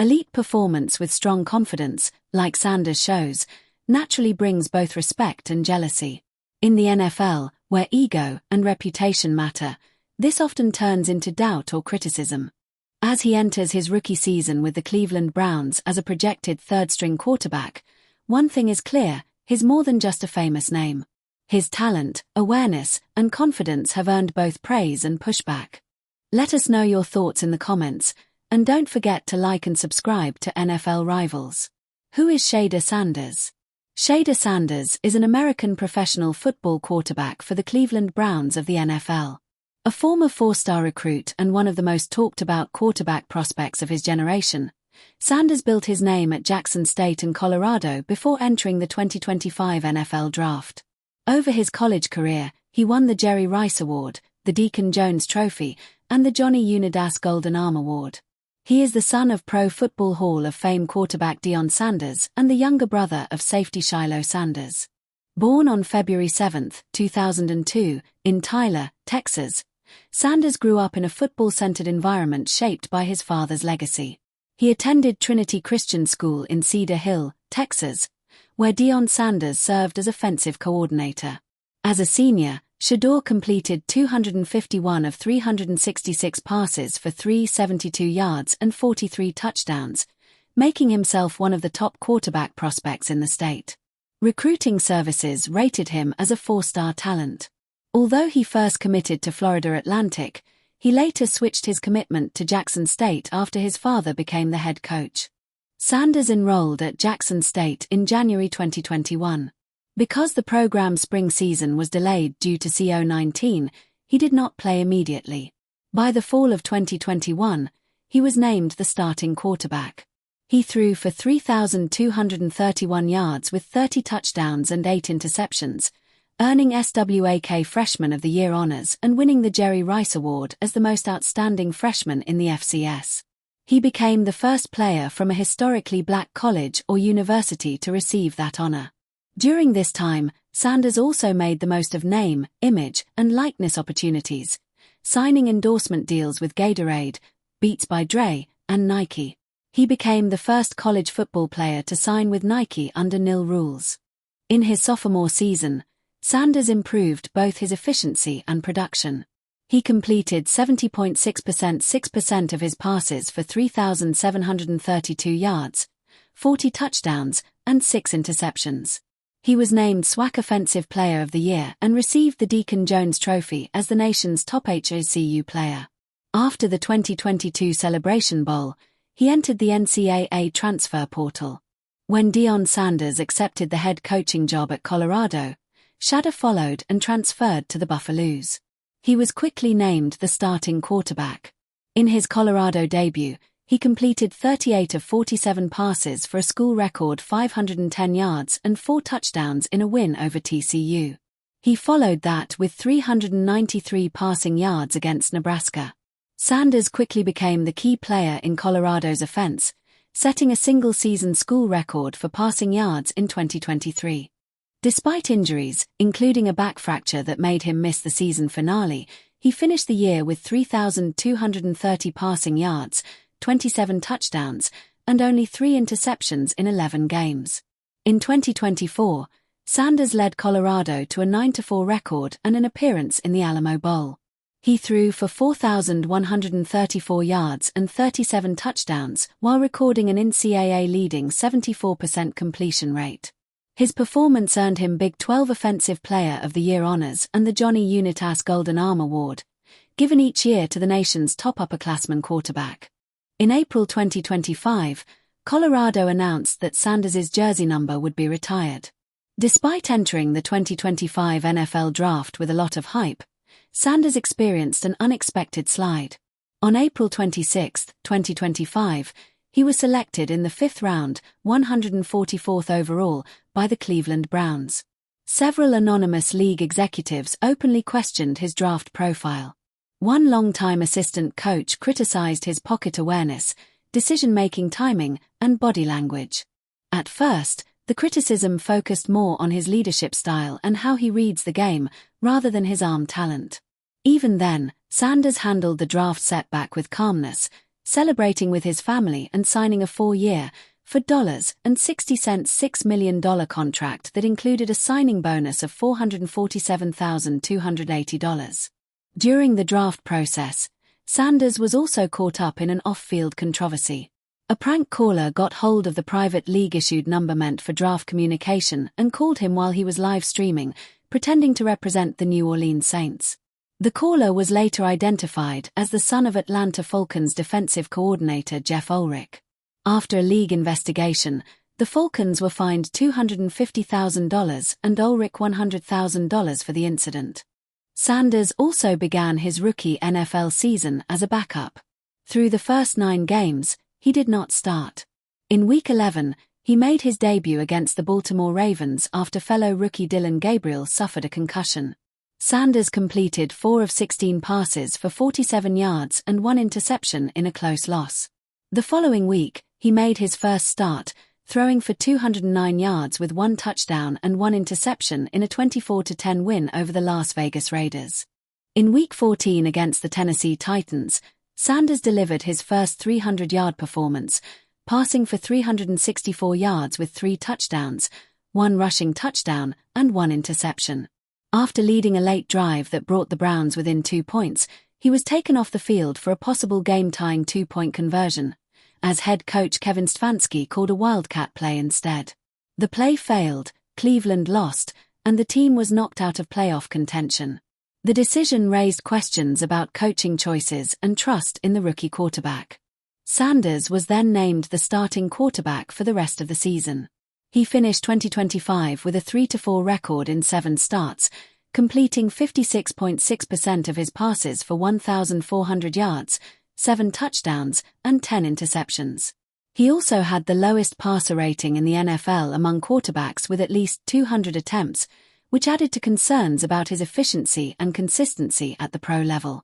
Elite performance with strong confidence, like Sanders shows, naturally brings both respect and jealousy. In the NFL, where ego and reputation matter, this often turns into doubt or criticism. As he enters his rookie season with the Cleveland Browns as a projected third-string quarterback, one thing is clear: he's more than just a famous name. His talent, awareness, and confidence have earned both praise and pushback. Let us know your thoughts in the comments, and don't forget to like and subscribe to NFL Rivals. Who is Shedeur Sanders? Shedeur Sanders is an American professional football quarterback for the Cleveland Browns of the NFL. A former four-star recruit and one of the most talked-about quarterback prospects of his generation, Sanders built his name at Jackson State in Colorado before entering the 2025 NFL Draft. Over his college career, he won the Jerry Rice Award, the Deacon Jones Trophy, and the Johnny Unitas Golden Arm Award. He is the son of Pro Football Hall of Fame quarterback Deion Sanders and the younger brother of safety Shiloh Sanders. Born on February 7, 2002, in Tyler, Texas, Sanders grew up in a football-centered environment shaped by his father's legacy. He attended Trinity Christian School in Cedar Hill, Texas, where Deion Sanders served as offensive coordinator. As a senior, Shedeur completed 251 of 366 passes for 372 yards and 43 touchdowns, making himself one of the top quarterback prospects in the state. Recruiting services rated him as a four-star talent. Although he first committed to Florida Atlantic, he later switched his commitment to Jackson State after his father became the head coach. Sanders enrolled at Jackson State in January 2021. Because the program's spring season was delayed due to COVID-19, he did not play immediately. By the fall of 2021, he was named the starting quarterback. He threw for 3,231 yards with 30 touchdowns and 8 interceptions, earning SWAK Freshman of the Year honors and winning the Jerry Rice Award as the most outstanding freshman in the FCS. He became the first player from a historically black college or university to receive that honor. During this time, Sanders also made the most of name, image, and likeness opportunities, signing endorsement deals with Gatorade, Beats by Dre, and Nike. He became the first college football player to sign with Nike under NIL rules. In his sophomore season, Sanders improved both his efficiency and production. He completed 70.6% 6% of his passes for 3,732 yards, 40 touchdowns, and 6 interceptions. He was named SWAC Offensive Player of the Year and received the Deacon Jones Trophy as the nation's top HBCU player. After the 2022 Celebration Bowl, he entered the NCAA transfer portal. When Deion Sanders accepted the head coaching job at Colorado, Shedeur followed and transferred to the Buffaloes. He was quickly named the starting quarterback. In his Colorado debut, he completed 38 of 47 passes for a school record 510 yards and 4 touchdowns in a win over TCU. He followed that with 393 passing yards against Nebraska. Sanders quickly became the key player in Colorado's offense, setting a single-season school record for passing yards in 2023. Despite injuries, including a back fracture that made him miss the season finale, he finished the year with 3,230 passing yards, 27 touchdowns, and only 3 interceptions in 11 games. In 2024, Sanders led Colorado to a 9-4 record and an appearance in the Alamo Bowl. He threw for 4,134 yards and 37 touchdowns while recording an NCAA-leading 74% completion rate. His performance earned him Big 12 Offensive Player of the Year honors and the Johnny Unitas Golden Arm Award, given each year to the nation's top upperclassman quarterback. In April 2025, Colorado announced that Sanders' jersey number would be retired. Despite entering the 2025 NFL Draft with a lot of hype, Sanders experienced an unexpected slide. On April 26, 2025, he was selected in the 5th round, 144th overall, by the Cleveland Browns. Several anonymous league executives openly questioned his draft profile. One longtime assistant coach criticized his pocket awareness, decision-making timing, and body language. At first, the criticism focused more on his leadership style and how he reads the game, rather than his arm talent. Even then, Sanders handled the draft setback with calmness, celebrating with his family and signing a 4-year, $4.60 $6 million contract that included a signing bonus of $447,280. During the draft process, Sanders was also caught up in an off-field controversy. A prank caller got hold of the private league-issued number meant for draft communication and called him while he was live streaming, pretending to represent the New Orleans Saints. The caller was later identified as the son of Atlanta Falcons defensive coordinator Jeff Ulrich. After a league investigation, the Falcons were fined $250,000 and Ulrich $100,000 for the incident. Sanders also began his rookie NFL season as a backup. Through the first 9 games, he did not start. In Week 11, he made his debut against the Baltimore Ravens after fellow rookie Dillon Gabriel suffered a concussion. Sanders completed 4 of 16 passes for 47 yards and 1 interception in a close loss. The following week, he made his first start, throwing for 209 yards with 1 touchdown and 1 interception in a 24-10 win over the Las Vegas Raiders. In Week 14 against the Tennessee Titans, Sanders delivered his first 300-yard performance, passing for 364 yards with 3 touchdowns, 1 rushing touchdown, and 1 interception. After leading a late drive that brought the Browns within 2 points, he was taken off the field for a possible game-tying 2-point conversion, as head coach Kevin Stefanski called a wildcat play instead. The play failed, Cleveland lost, and the team was knocked out of playoff contention. The decision raised questions about coaching choices and trust in the rookie quarterback. Sanders was then named the starting quarterback for the rest of the season. He finished 2025 with a 3-4 record in 7 starts, completing 56.6% of his passes for 1,400 yards, 7 touchdowns, and 10 interceptions. He also had the lowest passer rating in the NFL among quarterbacks with at least 200 attempts, which added to concerns about his efficiency and consistency at the pro level.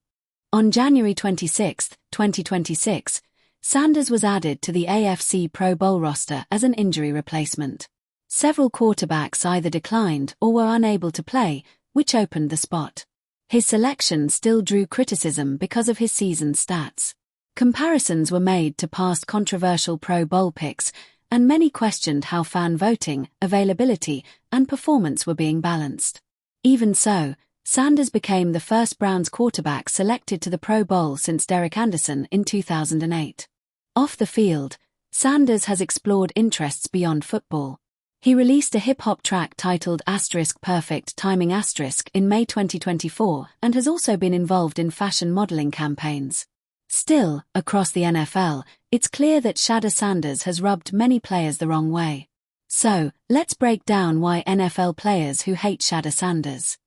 On January 26, 2026, Sanders was added to the AFC Pro Bowl roster as an injury replacement. Several quarterbacks either declined or were unable to play, which opened the spot. His selection still drew criticism because of his season stats. Comparisons were made to past controversial Pro Bowl picks, and many questioned how fan voting, availability, and performance were being balanced. Even so, Sanders became the first Browns quarterback selected to the Pro Bowl since Derek Anderson in 2008. Off the field, Sanders has explored interests beyond football. He released a hip-hop track titled *Perfect Timing* in May 2024 and has also been involved in fashion modeling campaigns. Still, across the NFL, it's clear that Shedeur Sanders has rubbed many players the wrong way. So, let's break down why NFL players who hate Shedeur Sanders.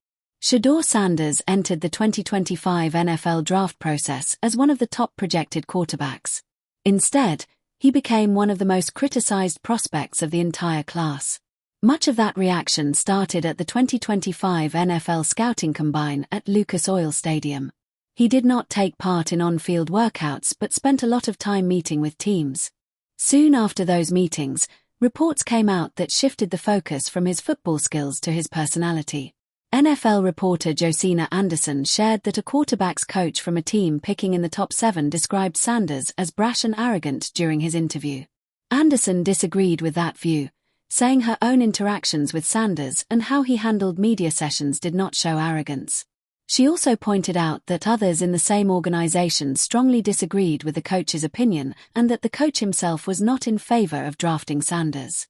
Shedeur Sanders entered the 2025 NFL draft process as one of the top projected quarterbacks. Instead, he became one of the most criticized prospects of the entire class. Much of that reaction started at the 2025 NFL Scouting Combine at Lucas Oil Stadium. He did not take part in on-field workouts but spent a lot of time meeting with teams. Soon after those meetings, reports came out that shifted the focus from his football skills to his personality. NFL reporter Josina Anderson shared that a quarterback's coach from a team picking in the top 7 described Sanders as brash and arrogant during his interview. Anderson disagreed with that view, saying her own interactions with Sanders and how he handled media sessions did not show arrogance. She also pointed out that others in the same organization strongly disagreed with the coach's opinion and that the coach himself was not in favor of drafting Sanders.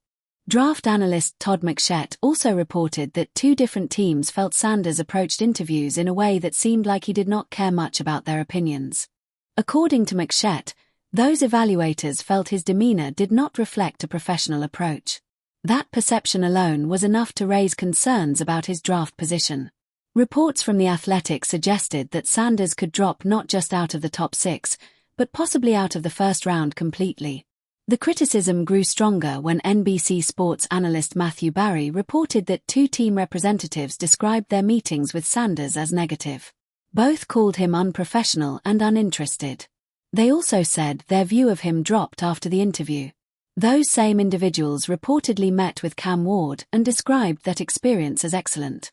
Draft analyst Todd McShett also reported that 2 different teams felt Sanders approached interviews in a way that seemed like he did not care much about their opinions. According to McShett, those evaluators felt his demeanor did not reflect a professional approach. That perception alone was enough to raise concerns about his draft position. Reports from The Athletic suggested that Sanders could drop not just out of the top 6, but possibly out of the first round completely. The criticism grew stronger when NBC Sports analyst Matthew Barry reported that 2 team representatives described their meetings with Sanders as negative. Both called him unprofessional and uninterested. They also said their view of him dropped after the interview. Those same individuals reportedly met with Cam Ward and described that experience as excellent.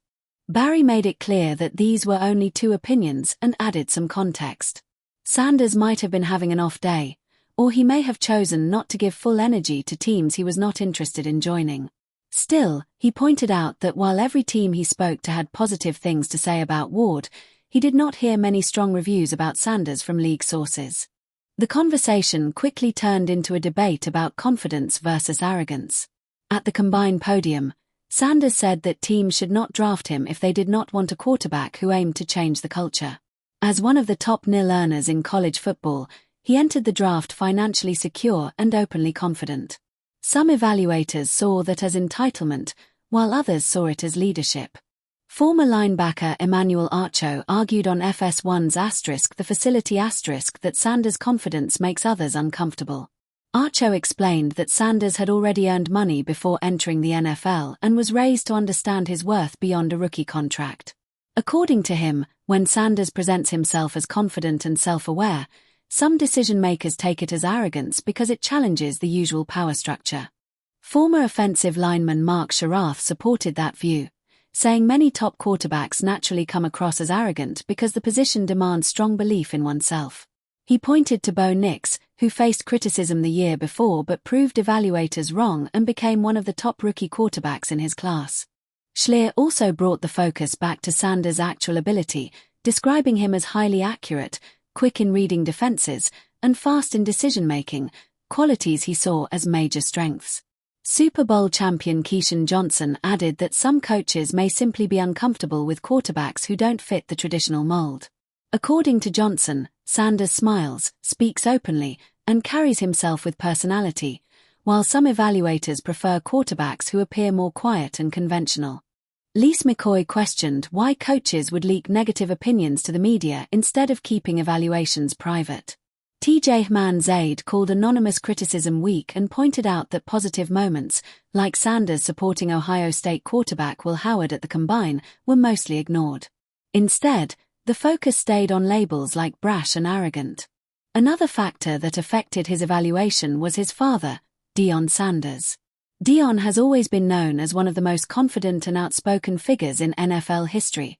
Barry made it clear that these were only 2 opinions and added some context. Sanders might have been having an off day, or he may have chosen not to give full energy to teams he was not interested in joining. Still, he pointed out that while every team he spoke to had positive things to say about Ward, he did not hear many strong reviews about Sanders from league sources. The conversation quickly turned into a debate about confidence versus arrogance. At the combined podium, Sanders said that teams should not draft him if they did not want a quarterback who aimed to change the culture. As one of the top nil earners in college football, he entered the draft financially secure and openly confident. Some evaluators saw that as entitlement, while others saw it as leadership. Former linebacker Emmanuel Archo argued on FS1's *, the facility *, that Sanders' confidence makes others uncomfortable. Archo explained that Sanders had already earned money before entering the NFL and was raised to understand his worth beyond a rookie contract. According to him, when Sanders presents himself as confident and self-aware, some decision-makers take it as arrogance because it challenges the usual power structure. Former offensive lineman Mark Sharath supported that view, saying many top quarterbacks naturally come across as arrogant because the position demands strong belief in oneself. He pointed to Bo Nix, who faced criticism the year before but proved evaluators wrong and became one of the top rookie quarterbacks in his class. Shedeur also brought the focus back to Sanders' actual ability, describing him as highly accurate, quick in reading defenses, and fast in decision-making, qualities he saw as major strengths. Super Bowl champion Keyshawn Johnson added that some coaches may simply be uncomfortable with quarterbacks who don't fit the traditional mold. According to Johnson, Sanders smiles, speaks openly, and carries himself with personality, while some evaluators prefer quarterbacks who appear more quiet and conventional. Lise McCoy questioned why coaches would leak negative opinions to the media instead of keeping evaluations private. TJ Zaid called anonymous criticism weak and pointed out that positive moments, like Sanders supporting Ohio State quarterback Will Howard at the Combine, were mostly ignored. Instead, the focus stayed on labels like brash and arrogant. Another factor that affected his evaluation was his father, Deion Sanders. Deion has always been known as one of the most confident and outspoken figures in NFL history.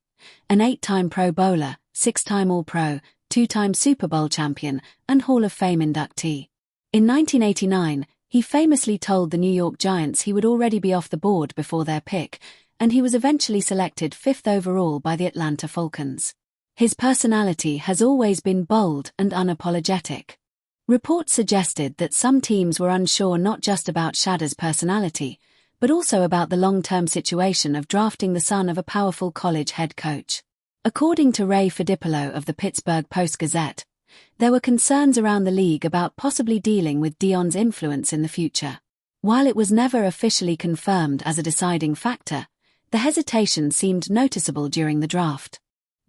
An 8-time Pro Bowler, 6-time All-Pro, 2-time Super Bowl champion, and Hall of Fame inductee. In 1989, he famously told the New York Giants he would already be off the board before their pick, and he was eventually selected 5th overall by the Atlanta Falcons. His personality has always been bold and unapologetic. Reports suggested that some teams were unsure not just about Shedeur's personality, but also about the long-term situation of drafting the son of a powerful college head coach. According to Ray Fidipolo of the Pittsburgh Post-Gazette, there were concerns around the league about possibly dealing with Deion's influence in the future. While it was never officially confirmed as a deciding factor, the hesitation seemed noticeable during the draft.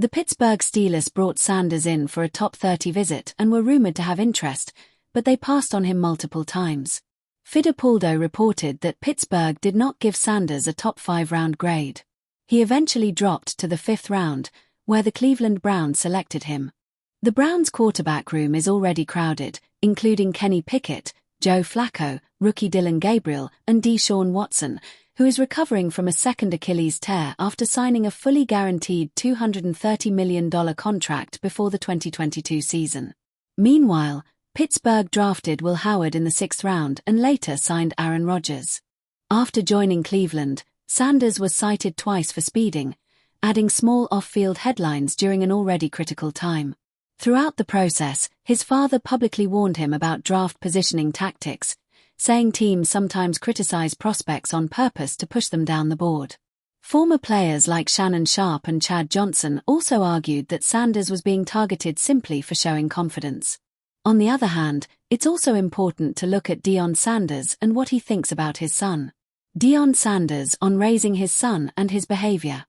The Pittsburgh Steelers brought Sanders in for a top 30 visit and were rumored to have interest, but they passed on him multiple times. Fittipaldo reported that Pittsburgh did not give Sanders a top 5 round grade. He eventually dropped to the 5th round, where the Cleveland Browns selected him. The Browns' quarterback room is already crowded, including Kenny Pickett, Joe Flacco, rookie Dylan Gabriel, and Deshaun Watson, who is recovering from a second Achilles tear after signing a fully guaranteed $230 million contract before the 2022 season. Meanwhile, Pittsburgh drafted Will Howard in the 6th round and later signed Aaron Rodgers. After joining Cleveland, Sanders was cited twice for speeding, adding small off-field headlines during an already critical time. Throughout the process, his father publicly warned him about draft positioning tactics, saying teams sometimes criticize prospects on purpose to push them down the board. Former players like Shannon Sharpe and Chad Johnson also argued that Sanders was being targeted simply for showing confidence. On the other hand, it's also important to look at Deion Sanders and what he thinks about his son. Deion Sanders on raising his son and his behavior.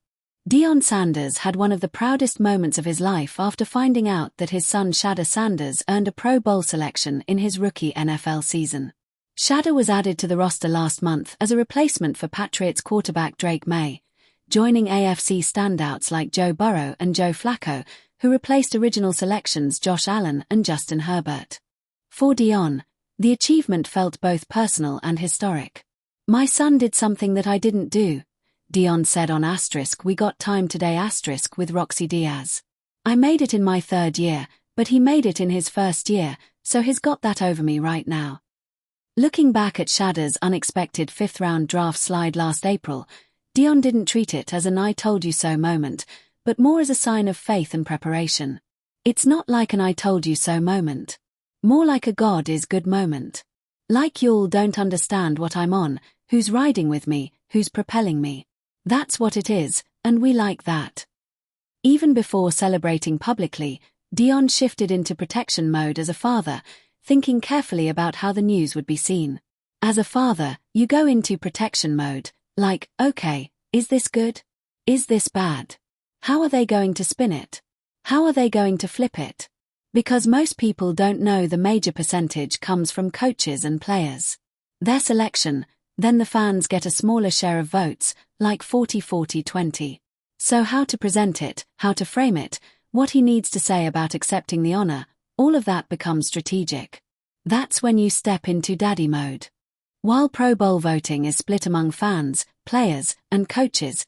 Deion Sanders had one of the proudest moments of his life after finding out that his son Shedeur Sanders earned a Pro Bowl selection in his rookie NFL season. Shedeur was added to the roster last month as a replacement for Patriots quarterback Drake May, joining AFC standouts like Joe Burrow and Joe Flacco, who replaced original selections Josh Allen and Justin Herbert. For Deion, the achievement felt both personal and historic. "My son did something that I didn't do," Deion said on *We Got Time Today* with Roxy Diaz. "I made it in my 3rd year, But he made it in his first year, so he's got that over me right now. Looking back at Shedeur's unexpected fifth-round draft slide last April, Dion didn't treat it as an "I told you so" moment, but more as a sign of faith and preparation. It's not like an "I told you so" moment. More like a "God is good" moment. Like "Y'all don't understand what I'm on, who's riding with me, who's propelling me." That's what it is, and we like that. Even before celebrating publicly, Dion shifted into protection mode as a father, thinking carefully about how the news would be seen. As a father, you go into protection mode, like, okay, is this good? Is this bad? How are they going to spin it? How are they going to flip it? Because most people don't know the major percentage comes from coaches and players. Their selection, then the fans get a smaller share of votes, like 40-40-20. So how to present it, how to frame it, what he needs to say about accepting the honor, all of that becomes strategic. That's when you step into daddy mode. While Pro Bowl voting is split among fans, players, and coaches,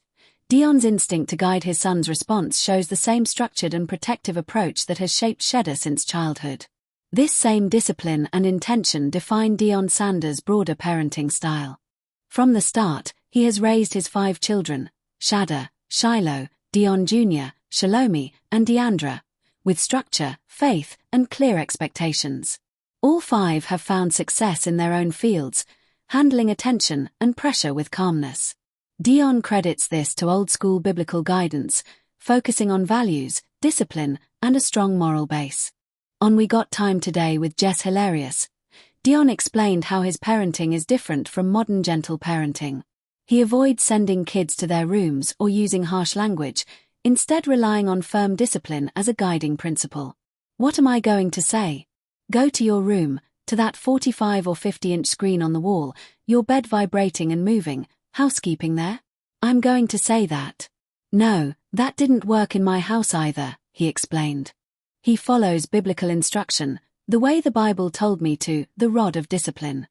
Dion's instinct to guide his son's response shows the same structured and protective approach that has shaped Shedeur since childhood. This same discipline and intention define Deion Sanders' broader parenting style. From the start, he has raised his 5 children, Shedeur, Shiloh, Dion Jr., Shalomi, and Deandra, with structure, faith, and clear expectations. All 5 have found success in their own fields, handling attention and pressure with calmness. Dion credits this to old-school biblical guidance, focusing on values, discipline, and a strong moral base. On We Got Time Today with Jess Hilarious, Dion explained how his parenting is different from modern gentle parenting. He avoids sending kids to their rooms or using harsh language, instead relying on firm discipline as a guiding principle. What am I going to say? Go to your room, to that 45 or 50-inch screen on the wall, your bed vibrating and moving, housekeeping there? I'm going to say that. No, that didn't work in my house either, he explained. He follows biblical instruction, the way the Bible told me to, the rod of discipline.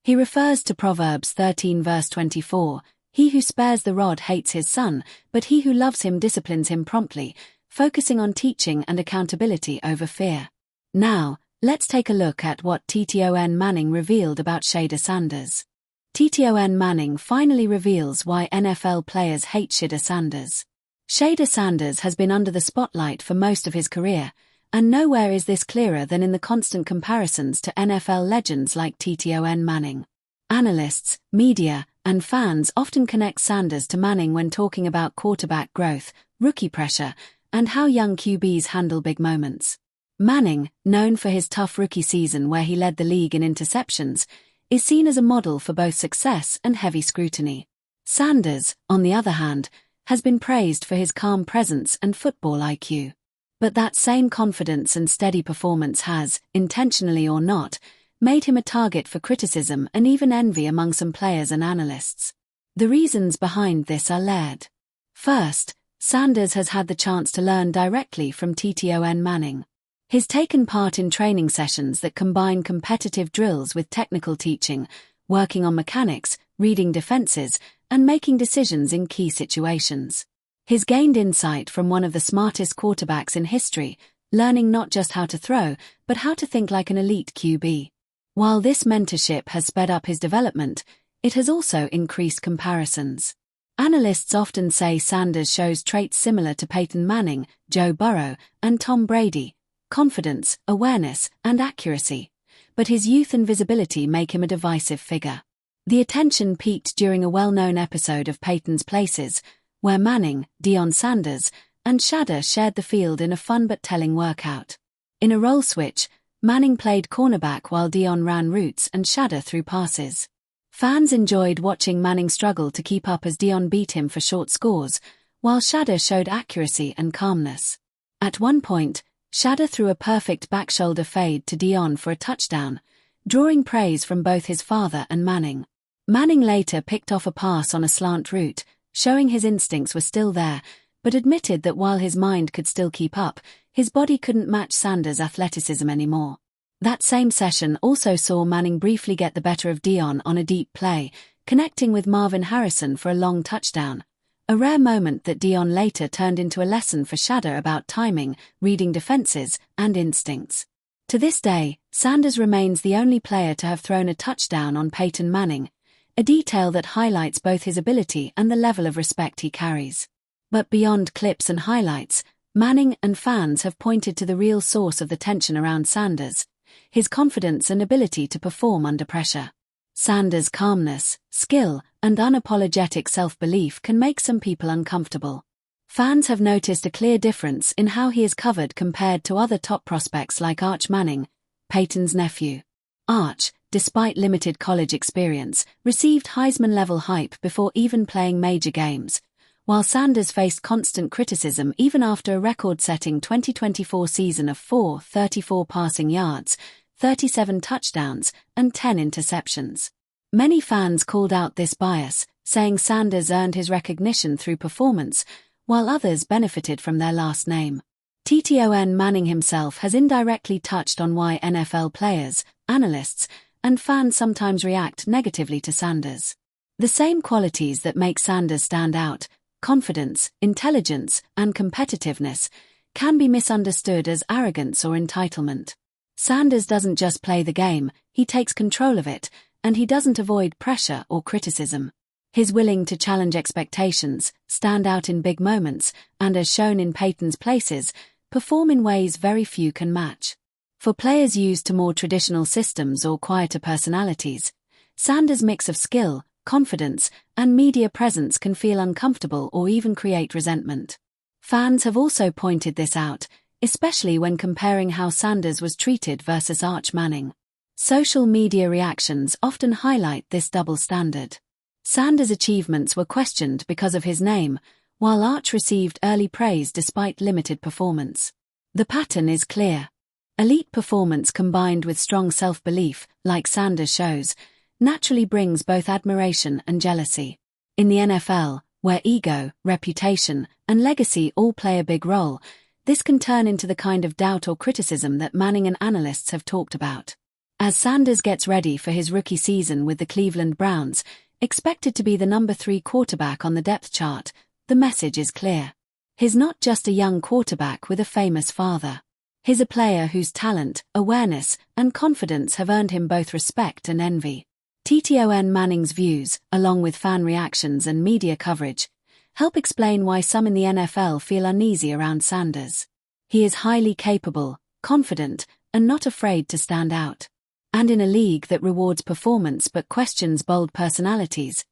He refers to Proverbs 13 verse 24, "He who spares the rod hates his son, but he who loves him disciplines him promptly," focusing on teaching and accountability over fear. Now, let's take a look at what Peyton Manning revealed about Shedeur Sanders. Peyton Manning finally reveals why NFL players hate Shedeur Sanders. Shedeur Sanders has been under the spotlight for most of his career, and nowhere is this clearer than in the constant comparisons to NFL legends like Peyton Manning. Analysts, media, and fans often connect Sanders to Manning when talking about quarterback growth, rookie pressure, and how young QBs handle big moments. Manning, known for his tough rookie season where he led the league in interceptions, is seen as a model for both success and heavy scrutiny. Sanders, on the other hand, has been praised for his calm presence and football IQ. But that same confidence and steady performance has, intentionally or not, made him a target for criticism and even envy among some players and analysts. The reasons behind this are layered. First, Sanders has had the chance to learn directly from Peyton Manning. He's taken part in training sessions that combine competitive drills with technical teaching, working on mechanics, reading defenses, and making decisions in key situations. He's gained insight from one of the smartest quarterbacks in history, learning not just how to throw, but how to think like an elite QB. While this mentorship has sped up his development, it has also increased comparisons. Analysts often say Sanders shows traits similar to Peyton Manning, Joe Burrow, and Tom Brady: confidence, awareness, and accuracy. But his youth and visibility make him a divisive figure. The attention peaked during a well-known episode of Peyton's Places, where Manning, Deion Sanders, and Shedeur shared the field in a fun but telling workout. In a role switch, Manning played cornerback while Deion ran routes and Shedeur threw passes. Fans enjoyed watching Manning struggle to keep up as Deion beat him for short scores, while Shedeur showed accuracy and calmness. At one point, Shedeur threw a perfect back shoulder fade to Deion for a touchdown, drawing praise from both his father and Manning. Manning later picked off a pass on a slant route, showing his instincts were still there, but admitted that while his mind could still keep up, his body couldn't match Sanders' athleticism anymore. That same session also saw Manning briefly get the better of Deion on a deep play, connecting with Marvin Harrison for a long touchdown. a rare moment that Dion later turned into a lesson for Shedeur about timing, reading defenses, and instincts. To this day, Sanders remains the only player to have thrown a touchdown on Peyton Manning, a detail that highlights both his ability and the level of respect he carries. But beyond clips and highlights, Manning and fans have pointed to the real source of the tension around Sanders: his confidence and ability to perform under pressure. Sanders' calmness, skill, and unapologetic self-belief can make some people uncomfortable. Fans have noticed a clear difference in how he is covered compared to other top prospects like Arch Manning, Peyton's nephew. Arch, despite limited college experience, received Heisman-level hype before even playing major games, while Sanders faced constant criticism even after a record-setting 2024 season of 434 passing yards, 37 touchdowns, and 10 interceptions. Many fans called out this bias, saying Sanders earned his recognition through performance, while others benefited from their last name. Peyton Manning himself has indirectly touched on why NFL players, analysts, and fans sometimes react negatively to Sanders. The same qualities that make Sanders stand out, confidence, intelligence, and competitiveness, can be misunderstood as arrogance or entitlement. Sanders doesn't just play the game, he takes control of it, and he doesn't avoid pressure or criticism. He's willing to challenge expectations, stand out in big moments, and as shown in Peyton's places, perform in ways very few can match. For players used to more traditional systems or quieter personalities, Sanders' mix of skill, confidence, and media presence can feel uncomfortable or even create resentment. Fans have also pointed this out, especially when comparing how Sanders was treated versus Arch Manning. Social media reactions often highlight this double standard. Sanders' achievements were questioned because of his name, while Arch received early praise despite limited performance. The pattern is clear. Elite performance combined with strong self-belief, like Sanders shows, naturally brings both admiration and jealousy. In the NFL, where ego, reputation, and legacy all play a big role, this can turn into the kind of doubt or criticism that Manning and analysts have talked about. As Sanders gets ready for his rookie season with the Cleveland Browns, expected to be the number 3 quarterback on the depth chart, the message is clear. He's not just a young quarterback with a famous father. He's a player whose talent, awareness, and confidence have earned him both respect and envy. Peyton Manning's views, along with fan reactions and media coverage, help explain why some in the NFL feel uneasy around Sanders. He is highly capable, confident, and not afraid to stand out. And in a league that rewards performance but questions bold personalities,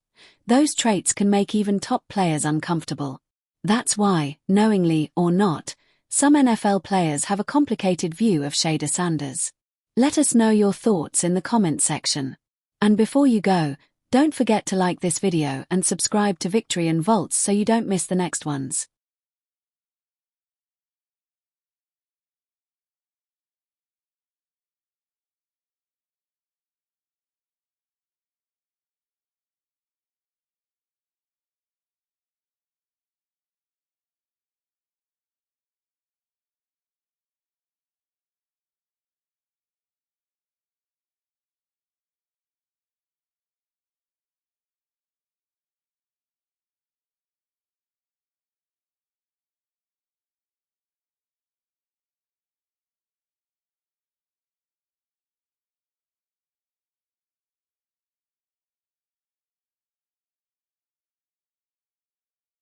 those traits can make even top players uncomfortable. That's why, knowingly or not, some NFL players have a complicated view of Shedeur Sanders. Let us know your thoughts in the comments section. And before you go, don't forget to like this video and subscribe to Victory and Volts so you don't miss the next ones.